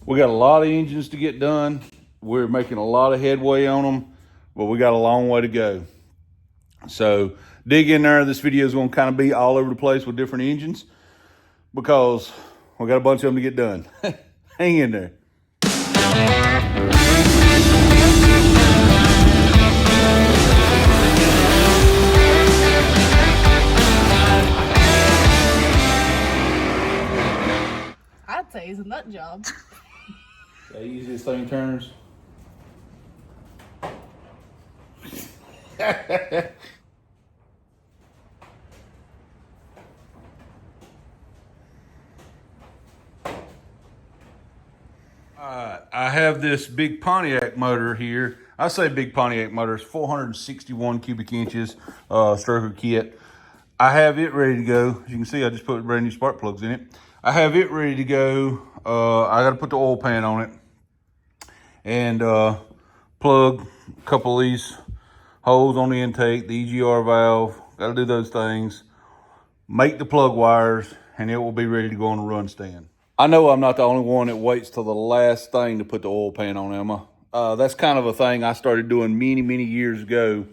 We got a lot of engines to get done. We're making a lot of headway on them, but we got a long way to go. So dig in there. This video is going to kind of be all over the place with different engines because we got a bunch of them to get done. Hang in there. I'd say it's a nut job. The easiest thing turns. Alright, I have this big Pontiac motor here. I say big Pontiac motor, it's 461 cubic inches stroker kit. I have it ready to go. As you can see, I just put brand new spark plugs in it. I have it ready to go. I got to put the oil pan on it and plug a couple of these holes on the intake, the EGR valve. Got to do those things. Make the plug wires, and it will be ready to go on the run stand. I know I'm not the only one that waits till the last thing to put the oil pan on, Emma. That's kind of a thing I started doing many years ago.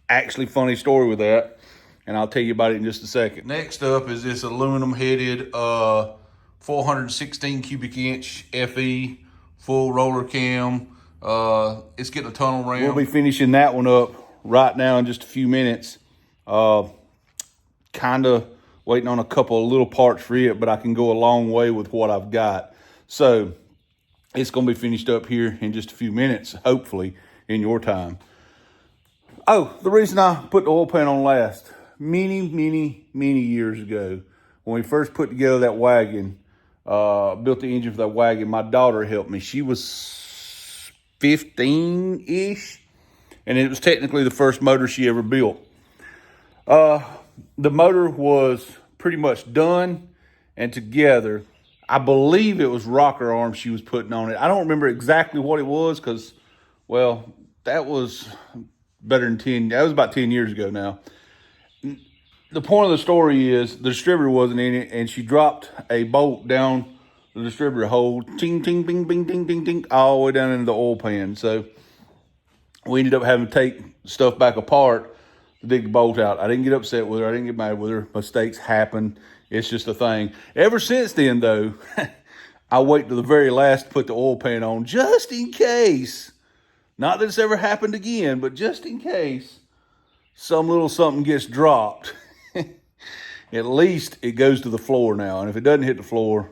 Actually, funny story with that, and I'll tell you about it in just a second. Next up is this aluminum headed 416 cubic inch FE full roller cam. It's getting a tunnel ram. We'll be finishing that one up right now in just a few minutes. Kind of waiting on a couple of little parts for it, but I can go a long way with what I've got. So it's going to be finished up here in just a few minutes, hopefully in your time. Oh, the reason I put the oil pan on last, many years ago, when we first put together that wagon, built the engine for that wagon, my daughter helped me. She was 15-ish, and it was technically the first motor she ever built. The motor was pretty much done and together. I believe it was rocker arms she was putting on it. I don't remember exactly what it was because, well, that was that was about 10 years ago now. The point of the story is the distributor wasn't in it, and she dropped a bolt down the distributor hole, ting, ting, bing, bing, ding, ding, ding, all the way down into the oil pan. So we ended up having to take stuff back apart to dig the bolt out. I didn't get upset with her. I didn't get mad with her. Mistakes happen. It's just a thing. Ever since then, though, I wait to the very last to put the oil pan on just in case. Not that it's ever happened again, but just in case some little something gets dropped. At least it goes to the floor now. And if it doesn't hit the floor,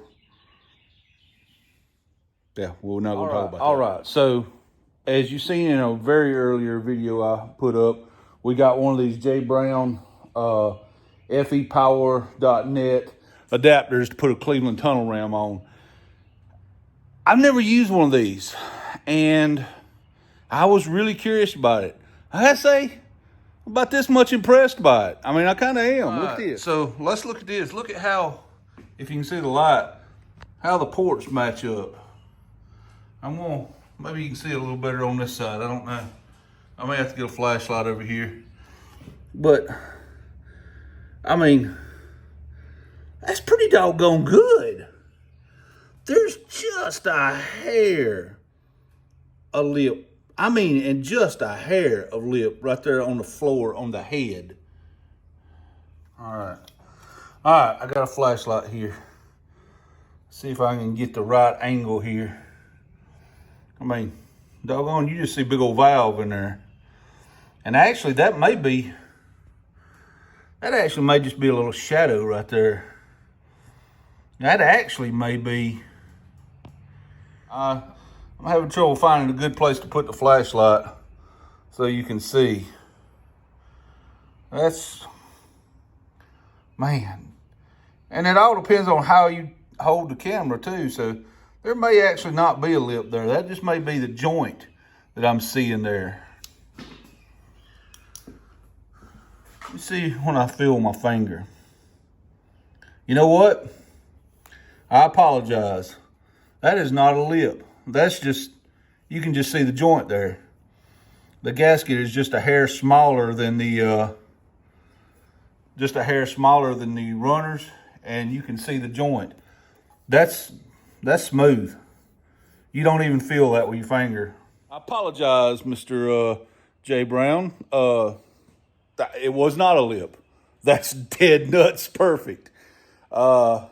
yeah, we're not going to talk about that. All right. So as you've seen in a very earlier video I put up, we got one of these J. Brown fepower.net adapters to put a Cleveland tunnel ram on. I've never used one of these, and I was really curious about it. I gotta say, I'm about this much impressed by it. I mean, I kind of am. Look at this. So let's look at this. Look at how, if you can see the light, how the ports match up. Maybe you can see it a little better on this side. I don't know. I may have to get a flashlight over here. But, I mean, that's pretty doggone good. There's just a hair of lip. I mean, and just a hair of lip right there on the floor on the head. All right, I got a flashlight here. See if I can get the right angle here. I mean, doggone, you just see a big old valve in there. And actually, that actually may just be a little shadow right there. That actually may be, I'm having trouble finding a good place to put the flashlight so you can see. That's, man. And it all depends on how you hold the camera too. So there may actually not be a lip there. That just may be the joint that I'm seeing there. Let me see when I feel my finger. You know what? I apologize. That is not a lip. That's just, you can just see the joint there. The gasket is just a hair smaller than the runners, and you can see the joint. That's smooth. You don't even feel that with your finger. I apologize, Mr. J. Brown. It was not a lip. That's dead nuts perfect. Wow.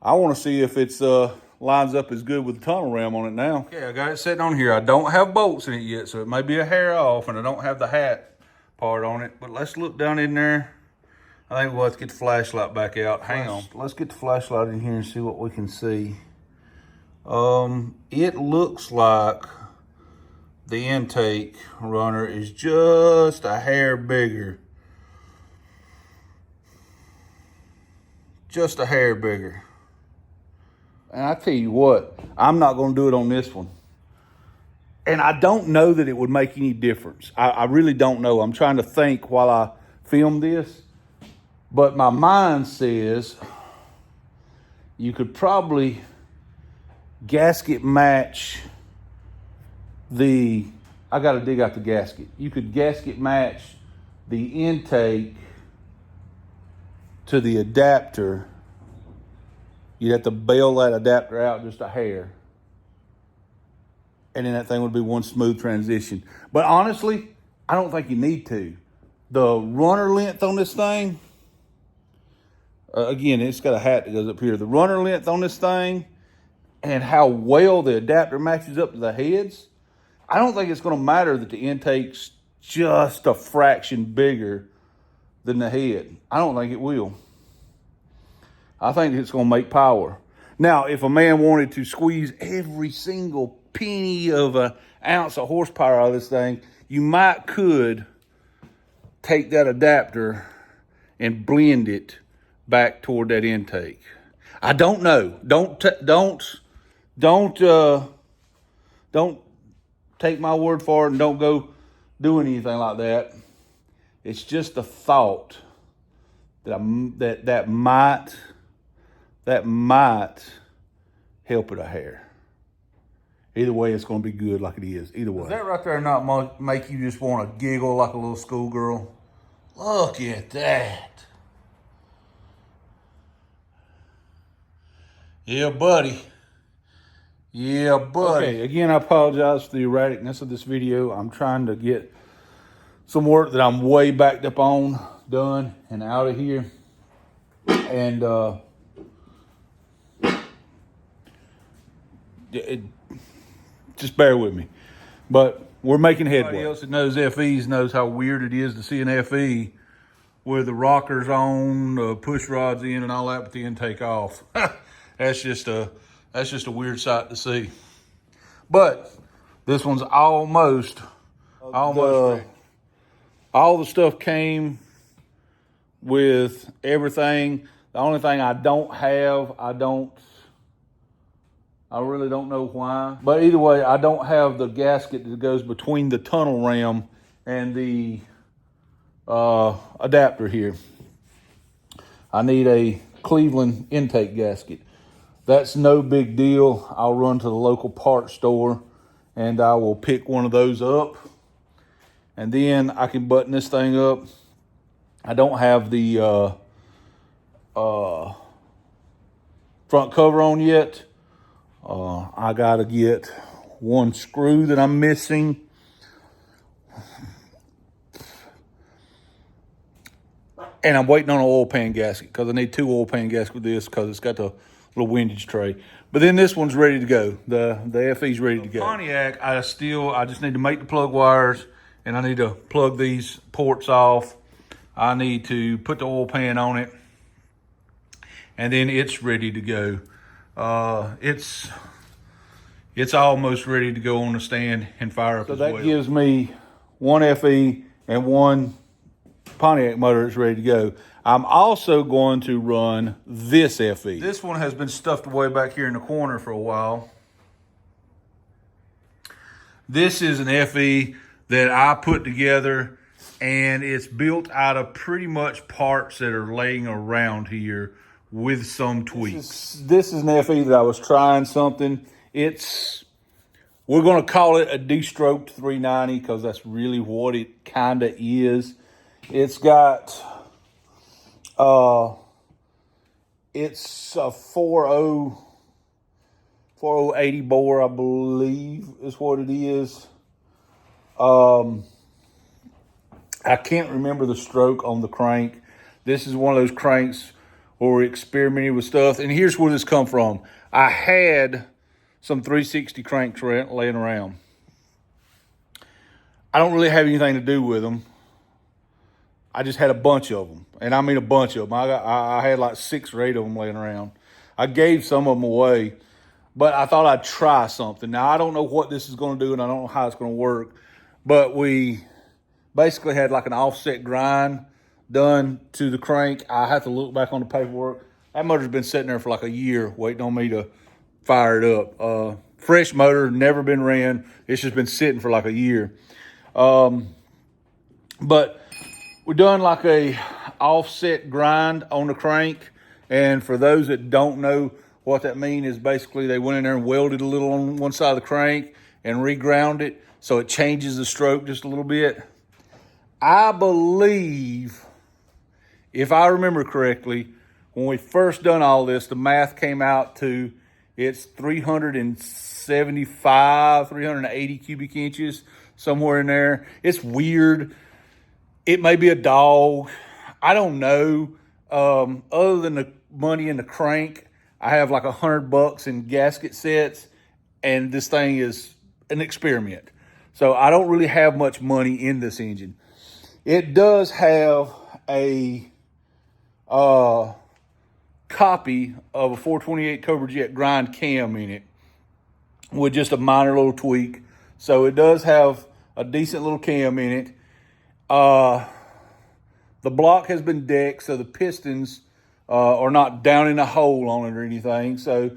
I want to see if it's lines up as good with the tunnel ram on it now. Okay, I got it sitting on here. I don't have bolts in it yet, so it may be a hair off, and I don't have the hat part on it. But let's look down in there. I think we'll have to get the flashlight back out. Hang on. Let's get the flashlight in here and see what we can see. It looks like the intake runner is just a hair bigger. Just a hair bigger. And I tell you what, I'm not going to do it on this one. And I don't know that it would make any difference. I really don't know. I'm trying to think while I film this. But my mind says you could probably gasket match the... I got to dig out the gasket. You could gasket match the intake to the adapter. You'd have to bail that adapter out just a hair. And then that thing would be one smooth transition. But honestly, I don't think you need to. The runner length on this thing, again, it's got a hat that goes up here. The runner length on this thing and how well the adapter matches up to the heads, I don't think it's going to matter that the intake's just a fraction bigger than the head. I don't think it will. I think it's going to make power. Now, if a man wanted to squeeze every single penny of an ounce of horsepower out of this thing, you could take that adapter and blend it back toward that intake. I don't know. Don't take my word for it, and don't go doing anything like that. It's just a thought that might help it a hair. Either way, it's going to be good like it is. Either way. Does that right there not make you just want to giggle like a little schoolgirl? Look at that. Yeah, buddy. Yeah, buddy. Okay, again, I apologize for the erraticness of this video. I'm trying to get some work that I'm way backed up on done and out of here. And just bear with me. But we're making headway. Everybody else that knows FEs knows how weird it is to see an FE with the rockers on, push rods in and all that, with the intake off. That's just a weird sight to see. But this one's almost ready. All the stuff came with everything. The only thing I don't have, I really don't know why. But either way, I don't have the gasket that goes between the tunnel ram and the adapter here. I need a Cleveland intake gasket. That's no big deal. I'll run to the local parts store and I will pick one of those up. And then I can button this thing up. I don't have the front cover on yet. I gotta get one screw that I'm missing. And I'm waiting on an oil pan gasket because I need 2 oil pan gaskets with this because it's got the little windage tray. But then this one's ready to go. The FE's ready to go. Pontiac, I just need to make the plug wires and I need to plug these ports off. I need to put the oil pan on it and then it's ready to go. It's almost ready to go on the stand and fire up as well. So that gives me one FE and one Pontiac motor that's ready to go. I'm also going to run this FE. This one has been stuffed away back here in the corner for a while. This is an FE that I put together and it's built out of pretty much parts that are laying around here with some tweaks. This is an FE that I was trying something. We're going to call it a de-stroked 390 because that's really what it kind of is. It's got, it's a 4.0 4080 bore, I believe is what it is. I can't remember the stroke on the crank. This is one of those cranks where we experimented with stuff. And here's where this come from. I had some 360 cranks laying around. I don't really have anything to do with them. I just had a bunch of them. And I mean a bunch of them. I had like 6 or 8 of them laying around. I gave some of them away, but I thought I'd try something. Now, I don't know what this is going to do, and I don't know how it's going to work, but we basically had like an offset grind done to the crank. I have to look back on the paperwork. That motor's been sitting there for like a year waiting on me to fire it up. Fresh motor, never been ran. It's just been sitting for like a year. But we're done like a offset grind on the crank. And for those that don't know what that means, is basically they went in there and welded a little on one side of the crank and reground it so it changes the stroke just a little bit. I believe, if I remember correctly, when we first done all this, the math came out to it's 375, 380 cubic inches, somewhere in there. It's weird. It may be a dog. I don't know. Other than the money in the crank, I have like $100 in gasket sets, and this thing is an experiment. So I don't really have much money in this engine. It does have a copy of a 428 Cobra Jet grind cam in it with just a minor little tweak. So it does have a decent little cam in it. The block has been decked, so the pistons are not down in a hole on it or anything. So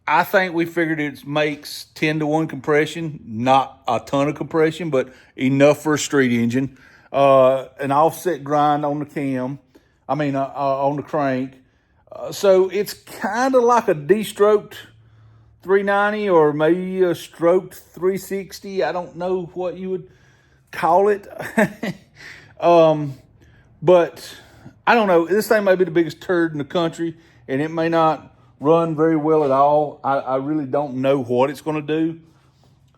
I think we figured it makes 10-to-1 compression, not a ton of compression, but enough for a street engine. An offset grind on the cam, on the crank. So it's kind of like a de-stroked 390 or maybe a stroked 360. I don't know what you would call it. But I don't know. This thing may be the biggest turd in the country, and it may not run very well at all. I really don't know what it's going to do.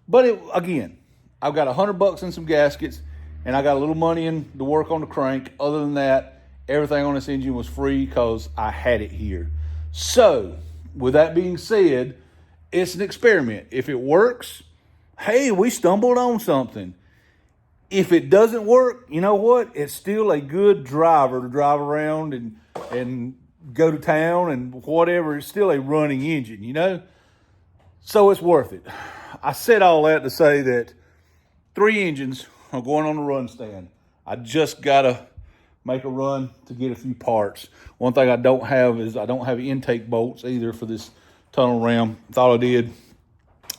But again, I've got $100 in some gaskets, and I got a little money in to work on the crank. Other than that, everything on this engine was free because I had it here. So, with that being said, it's an experiment. If it works, hey, we stumbled on something. If it doesn't work, you know what? It's still a good driver to drive around and go to town and whatever. It's still a running engine, you know? So it's worth it. I said all that to say that 3 engines are going on the run stand. I just got to make a run to get a few parts. One thing I don't have is I don't have intake bolts either for this tunnel ram. Thought I did.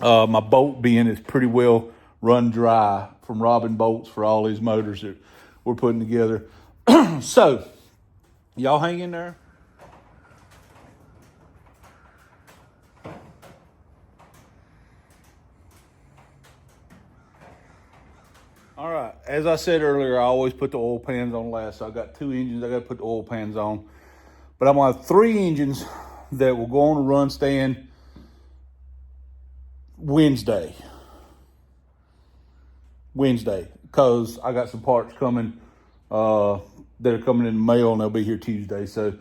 My bolt bin is pretty well run dry from robbing bolts for all these motors that we're putting together. So, y'all hang in there. All right, as I said earlier, I always put the oil pans on last. So I got 2 engines I got to put the oil pans on. But I'm going to have 3 engines that will go on the run stand Wednesday, because I got some parts coming that are coming in the mail, and they'll be here Tuesday. So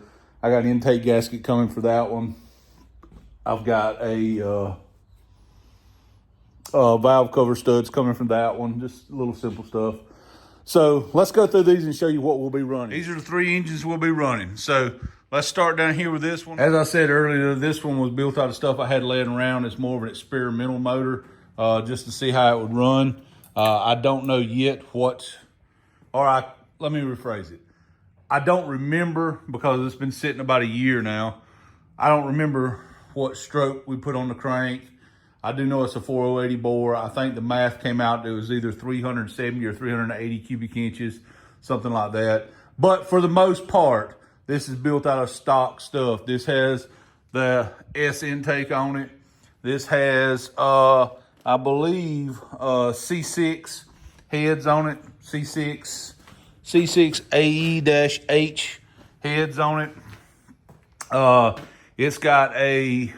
I got an intake gasket coming for that one. I've got a valve cover studs coming from that one, just little simple stuff. So let's go through these and show you what we'll be running. These are the 3 engines we'll be running. So let's start down here with this one. As I said earlier, this one was built out of stuff I had laying around. It's more of an experimental motor, just to see how it would run. I don't know yet let me rephrase it. I don't remember, because it's been sitting about a year now. I don't remember what stroke we put on the crank. I do know it's a 4080 bore. I think the math came out, it was either 370 or 380 cubic inches, something like that. But for the most part, this is built out of stock stuff. This has the S intake on it. This has, I believe, C6 heads on it. C6 AE-H heads on it. It's got a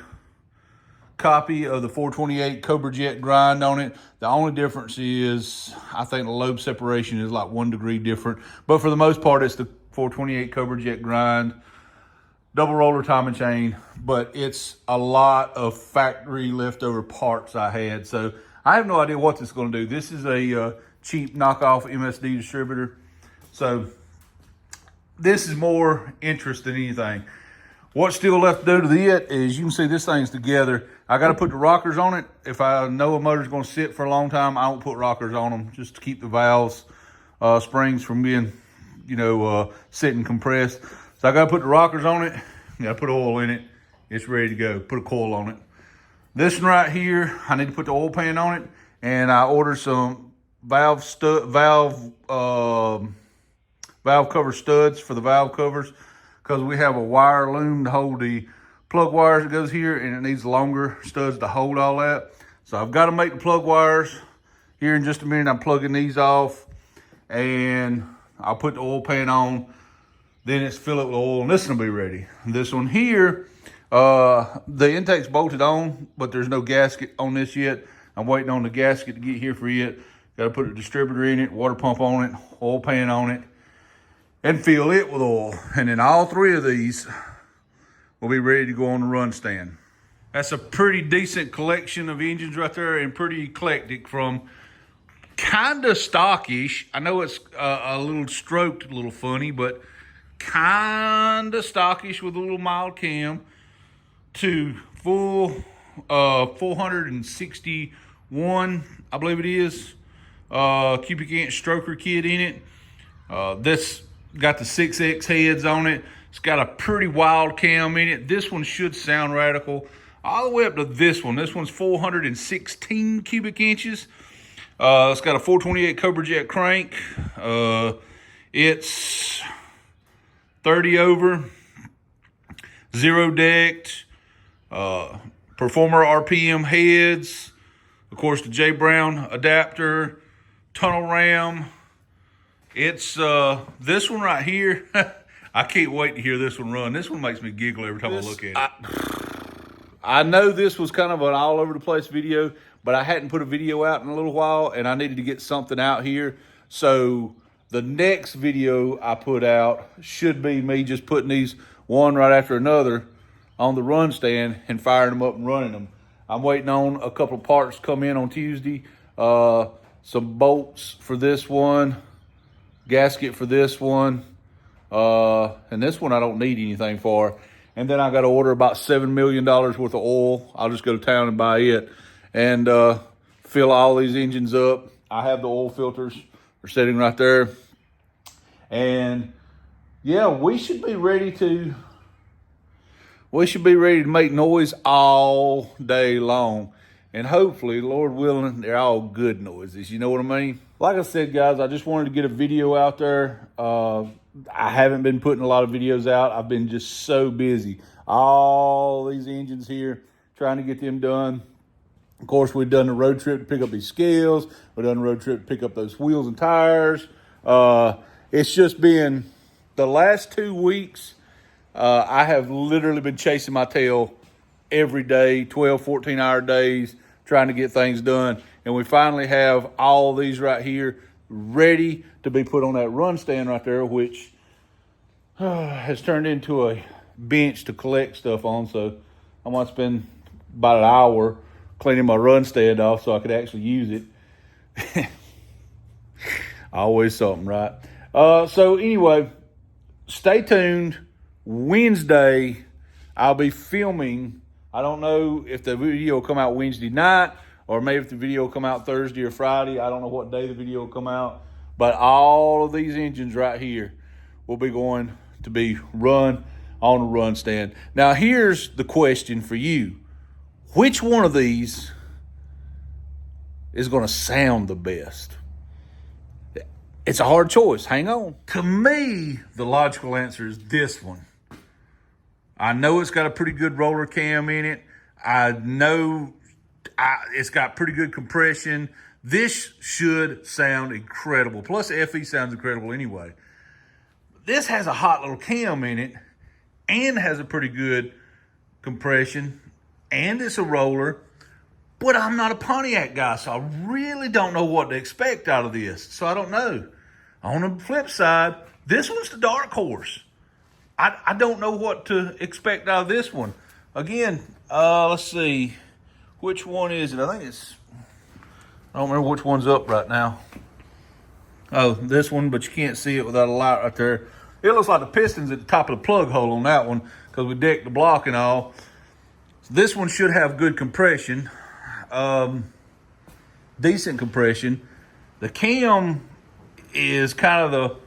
copy of the 428 Cobra Jet grind on it. The only difference is I think the lobe separation is like 1 degree different. But for the most part, it's the 428 Cobra Jet grind. Double roller timing chain. But it's a lot of factory leftover parts I had. So I have no idea what this is going to do. This is a cheap knockoff MSD distributor. So this is more interest than anything. What's still left to do to it is you can see this thing's together. I got to put the rockers on it. If I know a motor's going to sit for a long time, I don't put rockers on them just to keep the valves, springs from being, sitting compressed. So I got to put the rockers on it. Got to put oil in it. It's ready to go. Put a coil on it. This one right here, I need to put the oil pan on it, and I ordered some valve cover studs for the valve covers, because we have a wire loom to hold the plug wires that goes here, and it needs longer studs to hold all that. So I've got to make the plug wires here in just a minute. I'm plugging these off, and I'll put the oil pan on. Then it's fill it with oil, and this one will be ready. This one here, the intake's bolted on, but there's no gasket on this yet. I'm waiting on the gasket to get here for it. Got to put a distributor in it, water pump on it, oil pan on it, and fill it with oil. And then all 3 of these will be ready to go on the run stand. That's a pretty decent collection of engines right there, and pretty eclectic, from kind of stockish. I know it's a little stroked, a little funny, but kind of stockish with a little mild cam, to full 461, I believe it is, cubic inch stroker kit in it. This got the 6X heads on it. It's got a pretty wild cam in it. This one should sound radical. All the way up to this one. This one's 416 cubic inches. It's got a 428 Cobra Jet crank. It's 30 over, 0 decked, Performer RPM heads, of course the J Brown adapter, tunnel ram. It's this one right here. I can't wait to hear this one run. This one makes me giggle every time I look at it. I know this was kind of an all over the place video, but I hadn't put a video out in a little while, and I needed to get something out here. So the next video I put out should be me just putting these one right after another on the run stand and firing them up and running them. I'm waiting on a couple of parts to come in on Tuesday. Some bolts for this one, gasket for this one, and this one I don't need anything for. And then I got to order about $7 million worth of oil. I'll just go to town and buy it and fill all these engines up. I have the oil filters. They're sitting right there. And yeah, we should be ready to make noise all day long. And hopefully, Lord willing, they're all good noises. You know what I mean? Like I said, guys, I just wanted to get a video out there. I haven't been putting a lot of videos out. I've been just so busy. All these engines here, trying to get them done. Of course, we've done the road trip to pick up these scales. We've done the road trip to pick up those wheels and tires. It's just been the last 2 weeks. I have literally been chasing my tail every day, 12, 14-hour days, trying to get things done. And we finally have all these right here ready to be put on that run stand right there, which has turned into a bench to collect stuff on. So I'm going to spend about an hour cleaning my run stand off so I could actually use it. Always something, right? So anyway, stay tuned. Wednesday, I'll be filming. I don't know if the video will come out Wednesday night, or maybe if the video will come out Thursday or Friday. I don't know what day the video will come out. But all of these engines right here will be going to be run on a run stand. Now, here's the question for you. Which one of these is going to sound the best? It's a hard choice. Hang on. To me, the logical answer is this one. I know it's got a pretty good roller cam in it. I know it's got pretty good compression. This should sound incredible. Plus, the FE sounds incredible anyway. This has a hot little cam in it and has a pretty good compression. and it's a roller, but I'm not a Pontiac guy, so I really don't know what to expect out of this. So I don't know. On the flip side, this one's the dark horse. I don't know what to expect out of this one. Again, let's see. Which one is it? I don't remember which one's up right now. Oh, this one, but you can't see it without a light right there. It looks like the piston's at the top of the plug hole on that one because we decked the block and all. So this one should have good compression, decent compression. The cam is kind of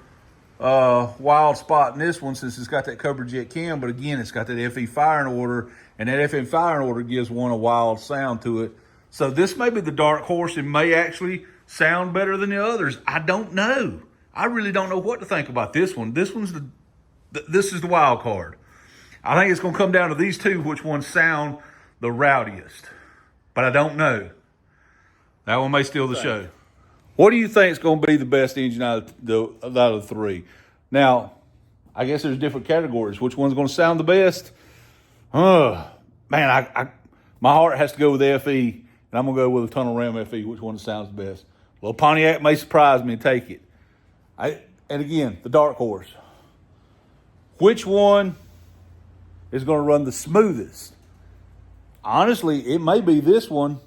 the wild spot in this one since it's got that cover jet cam, but again, it's got that FE firing order, and that FE firing order gives one a wild sound to it. So this may be the dark horse and may actually sound better than the others. I don't know. I really don't know what to think about this one. This is the wild card. I think it's going to come down to these two, which ones sound the rowdiest. But I don't know. That one may steal the show. What do you think is going to be the best engine out of the three? Now, I guess there's different categories. Which one's going to sound the best? Man, my heart has to go with the FE. And I'm going to go with a tunnel ram FE, which one sounds the best. Well, Pontiac may surprise me and take it. And again, the dark horse. Which one is going to run the smoothest? Honestly, it may be this one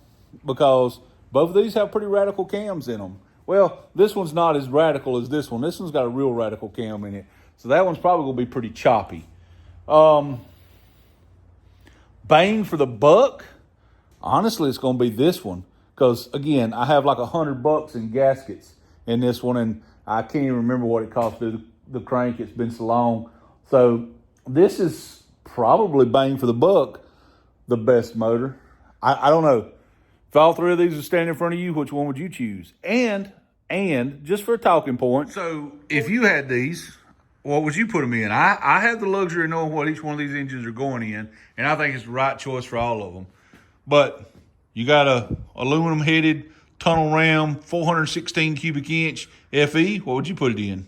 because both of these have pretty radical cams in them. Well, this one's not as radical as this one. This one's got a real radical cam in it. So that one's probably going to be pretty choppy. Bang for the buck? Honestly, it's going to be this one because, again, I have like $100 in gaskets in this one, and I can't even remember what it cost to do the crank. It's been so long. So this is probably bang for the buck, the best motor. I don't know. If all three of these are standing in front of you, which one would you choose? And just for a talking point, so if you had these, what would you put them in? I have the luxury of knowing what each one of these engines are going in, and I think it's the right choice for all of them. But you got a aluminum headed tunnel ram, 416 cubic inch FE. What would you put it in?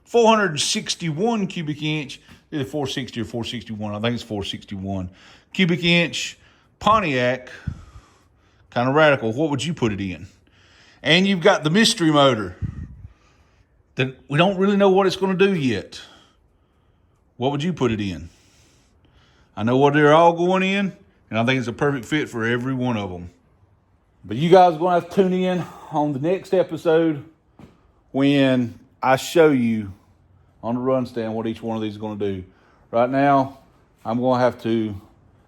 461 cubic inch, either 460 or 461. I think it's 461 cubic inch Pontiac, kind of radical. What would you put it in? And you've got the mystery motor that we don't really know what it's going to do yet. What would you put it in? I know what they're all going in, and I think it's a perfect fit for every one of them. But you guys are going to have to tune in on the next episode when I show you on the run stand what each one of these is going to do. Right now, I'm going to have to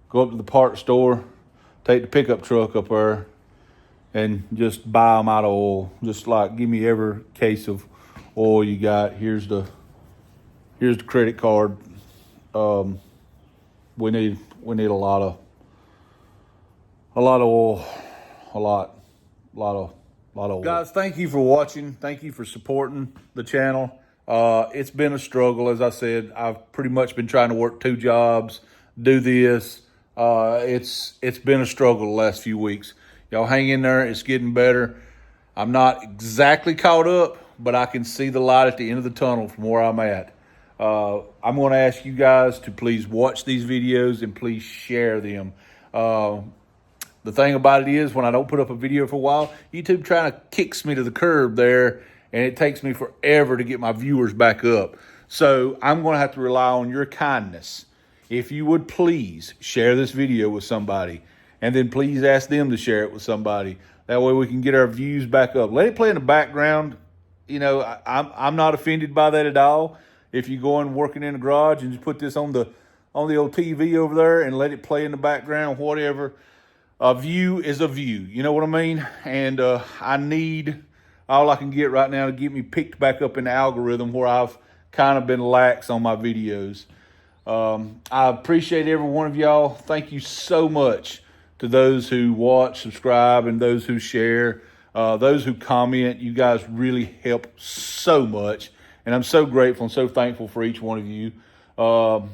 go up to the parts store, take the pickup truck up there, and just buy them out of oil. Just like give me every case of oil you got. Here's the credit card. We need a lot of oil. A lot of oil. Guys, thank you for watching. Thank you for supporting the channel. It's been a struggle, as I said. I've pretty much been trying to work 2 jobs, do this. It's been a struggle the last few weeks. Y'all hang in there. It's getting better. I'm not exactly caught up, but I can see the light at the end of the tunnel from where I'm at. I'm going to ask you guys to please watch these videos and please share them. The thing about it is when I don't put up a video for a while, YouTube trying to kicks me to the curb there, and it takes me forever to get my viewers back up. So I'm going to have to rely on your kindness. If you would please share this video with somebody, and then please ask them to share it with somebody. That way we can get our views back up. Let it play in the background. You know, I'm not offended by that at all. If you go and working in the garage and just put this on the old TV over there and let it play in the background, whatever. A view is a view. You know what I mean? And I need all I can get right now to get me picked back up in the algorithm where I've kind of been lax on my videos. I appreciate every one of y'all. Thank you so much to those who watch, subscribe, and those who share, those who comment. You guys really help so much. And I'm so grateful and so thankful for each one of you. God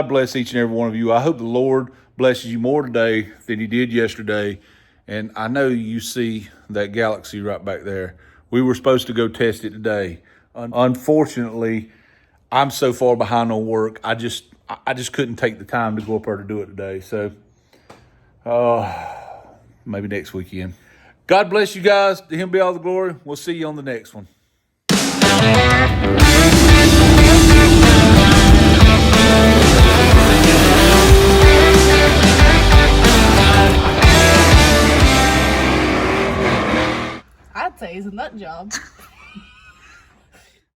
bless each and every one of you. I hope the Lord blesses you more today than he did yesterday. And I know you see that galaxy right back there. We were supposed to go test it today. Unfortunately, I'm so far behind on work. I just couldn't take the time to go up there to do it today. So maybe next weekend. God bless you guys. To him be all the glory. We'll see you on the next one. I'd say it's a nut job.